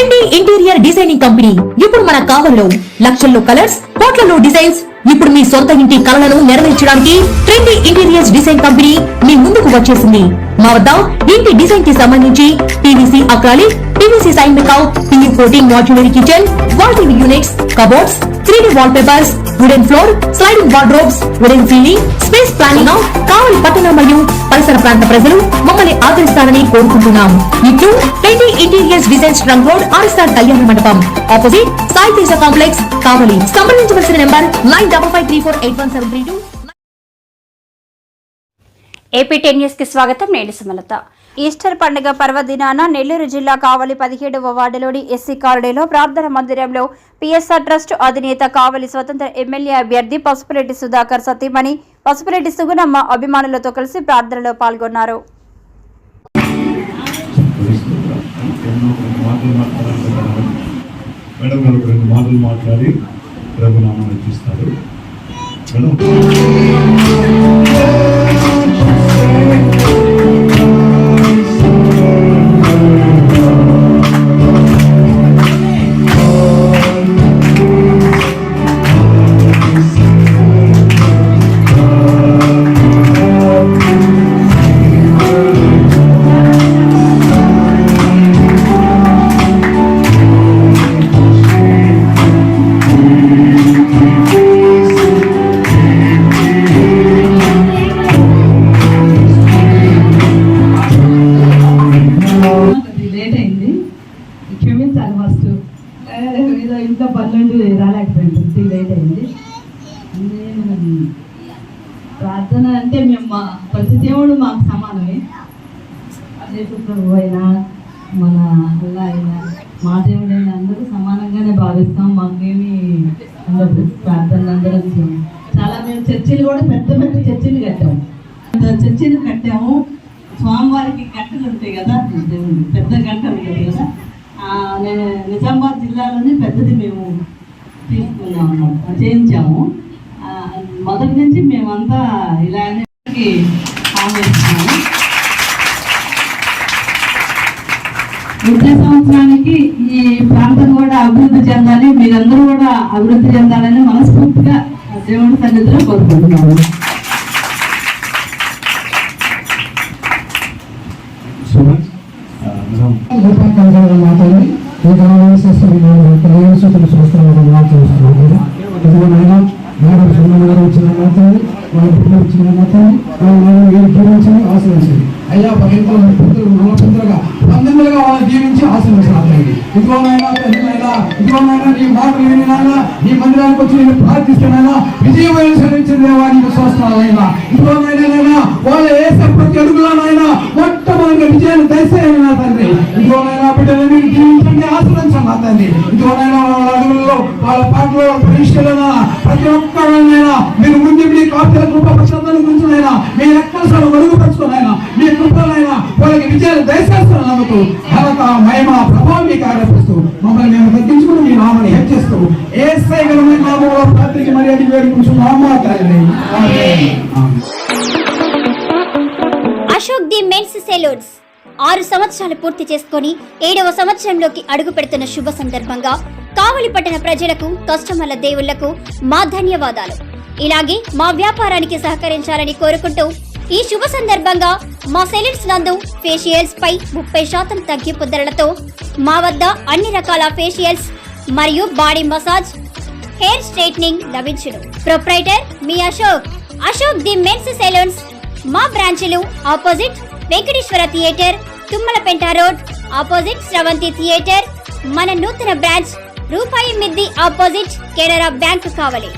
Trendy interior designing company ఇప్పుడు మన కావలిలో లక్షల్లో కలర్స్, కోట్లలో డిజైన్స్. ఇప్పుడు మీ సొంత ఇంటి కలలను నెరవేర్చడానికి ట్రెండీ ఇంటీరియర్స్ డిజైన్ కంపెనీ మీ ముందుకు వచ్చేసింది. మా వద్ద ఇంటి డిజైన్ కి సంబంధించి PVC acrylic, PVC sign make out, PU coating, modular kitchen, wall TV units, cupboards, 3D wallpapers, wooden floor, sliding wardrobes, wooden ceiling, space planning. Kavali పట్టణ మరియు పరిసర ప్రాంత ప్రజలు మమ్మల్ని ఆదరిస్తారని కోరుకుంటున్నాం. ఇట్లు trendy interiors design trunk road, RSR Kalyana Mandapam, opposite Sai Teja complex, Kavali. సంప్రదించవలసిన నెంబర్ 9553481732. ఏపీ 10 న్యూస్ కి స్వాగతం. నేను సుమలత. ఈస్టర్ పండుగ పర్వదినాన నెల్లూరు జిల్లా కావలి 17వ వార్డులోని ఎస్సీ కాలనీలో ప్రార్థన మందిరంలో పిఎస్ఆర్ ట్రస్ట్ అధినేత, కావలి స్వతంత్ర ఎమ్మెల్యే అభ్యర్థి పసుపురెడ్డి సుధాకర్ సతీమణి పసుపురెడ్డి సుగుణమ్మ అభిమానులతో కలిసి ప్రార్థనలో పాల్గొన్నారు. ఇంట్లో పనులు రాలేకపోయింది, లేట్ అయింది. ప్రార్థన అంటే మేము ప్రతి దేవుడు మాకు సమానమే. యేసుప్రభు అయినా మన అల్లా అయినా మా దేవుడైనా అందరూ సమానంగానే భావిస్తాం. మాకేమి ఉండదు. ప్రార్థనలు అందరం చాలా మేము చర్చిలు కూడా పెద్ద పెద్ద చర్చిలు కట్టాము. చర్చిలు కట్టాము. స్వామివారికి గంటలు ఉంటాయి కదా, పెద్ద గంటలు ఉంటాయి కదా. నేను నిజామాబాద్ జిల్లాలోనే పెద్దది మేము తీసుకున్నాం అన్నమాట, చేయించాము. మొదటి నుంచి మేమంతా ఇలానే హామీ ఇస్తున్నాము. వచ్చే సంవత్సరానికి ఈ ప్రాంతం కూడా అభివృద్ధి చెందాలి, మీరందరూ కూడా అభివృద్ధి చెందాలని మనస్ఫూర్తిగా దేవుడి సన్నిధిలో కోరుకుంటున్నాము. మాట్లాడి ఈ గ్రామ సూచన చూస్తున్నాం మాట్లాడుతున్నాం. ఇదిగోనైనా మేడం సుమన్ గారు వచ్చిన మాట్లాడి వాళ్ళ పుట్టిన వచ్చిన మాట్లాడి జీవించండి, ఆశ్రయించండి. అయ్యా 15 పుత్రులు 19గా వాళ్ళని జీవించి ఆశ్రయించాలి. ఇదిగోనైనా ఇదిగోనైనా నీ మాటలు విని నాయన నీ మందిరానికి వచ్చి నేను ప్రార్థిస్తున్నాయినా విజయమైన సరించిన దేవానికి చూస్తున్నాయినా. ఇదిగోనైనా వాళ్ళ వేసే ప్రతి అడుగులోనైనా మొట్టమొదటి విజయాన్ని దయచేయండి నా తండ్రి. ఇదిగోనైనా బిడ్డలని జీవించండి, ఆశ్రయించండి నా తండ్రి. ఇదిగోనైనా వాళ్ళ అడుగులలో వాళ్ళ పాటలో పరీక్షలైనా ప్రతి ఒక్కరైనా మీరు ముందు మీ కాపుల కృప ప్రశాంతాన్ని గురించినైనా మీ ఎక్కడ మరుగుపరుచుకునైనా మీ కృపలైనా వాళ్ళకి విజయాలు దయచేస్తున్న నమ్ముతూ ఘనత మహిమ ప్రభావం మీకు ఆరోపిస్తూ మమ్మల్ని మేము తగ్గించుకుని మీ నామని హెచ్చిస్తూ యేసయ్య ఘనమైన నామములో ప్రార్థించి మరి అడిగి వేడుకుంటున్నాము తండ్రి. అశోక్ ది మెన్స్ సెలూన్స్ 6 సంవత్సరాలు పూర్తి చేసుకుని 7వ సంవత్సరంలోకి అడుగు పెడుతున్న శుభ సందర్భంగా కావలి పట్టణ ప్రజలకు, కస్టమర్ల దేవుళ్లకు మా ధన్యవాదాలు. ఇలాగే మా వ్యాపారానికి సహకరించాలని కోరుకుంటూ ఈ శుభ సందర్భంగా మా సెలూన్స్ నందు ఫేషియల్స్ పై 30% తగ్గింపు ధరలతో మా వద్ద అన్ని రకాల ఫేషియల్స్ మరియు బాడీ మసాజ్, హెయిర్ స్ట్రైట్నింగ్ లభించును. ప్రొప్రైటర్ మీ అశోక్ ది మెన్స్ సెలూన్స్. మా బ్రాంచ్లు opposite Venkateswara theatre, Tummalapenta road, opposite Sravanthi theatre. మన నూతన బ్రాంచ్ రూపాయి మిద్ది ఆపోజిట్ కెనరా బ్యాంక్ కావలి.